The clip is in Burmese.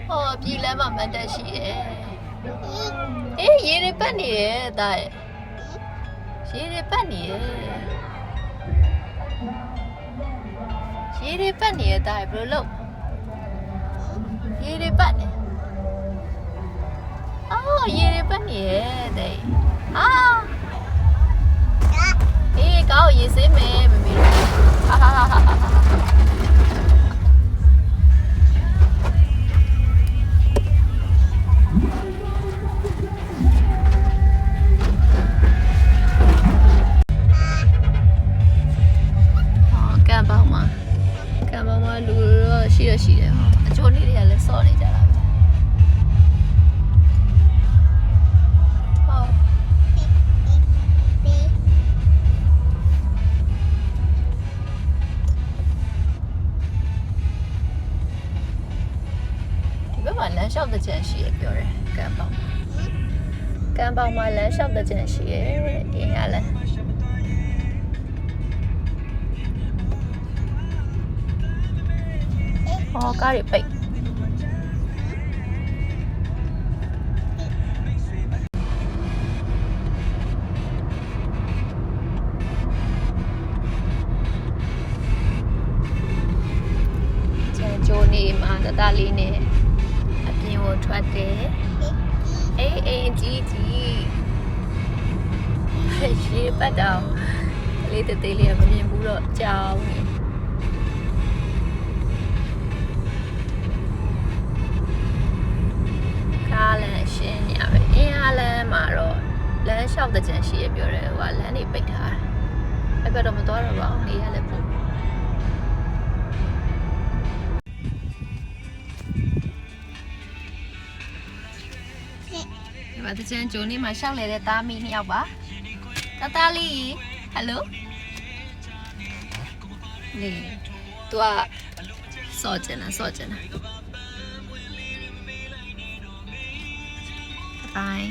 哦，比来嘛蛮得些。哎，爷爷半年大，爷爷半年，爷爷半年大不漏，爷爷半年。哦，爷爷半年对，啊，哎，搞意思没，哈哈哈哈哈哈。ရှိတယ်ဟာအချိုးလေးတွေကလည်းစော့နေကြတာပဲဟုတ်ဒီဘက်မှာလမ်းလျှောက်တဲ့ကြံရှိရပြောတယ်ကံပေါင်မှာလမ်းလျှောက်တဲ့ကြံရှိရအင်းရလဲ哦，咖喱贝。这就你妈的大理呢，那边我穿的，哎，姐，嘿，是不到，你的地里不面不了，教你。ရှင်းနေရပဲအင်းအားလမ်းမှာတော့လမ်းလျှောက်တဲ့ကြံရှိရပြောတယ်ဟိုကလမ်းတွေပိတ်ထားတယ်အဲ့ဘက်တော့မသွားတော့ပါဘူးနေရလည်းပို့ဒီမှာတကြံဂျိုနေမှာရှောက်လေတဲ့သားမီးနှစ်ယောက်ပါတလေးဟယ်လိုနေသူကစော့ကျင်တာBye.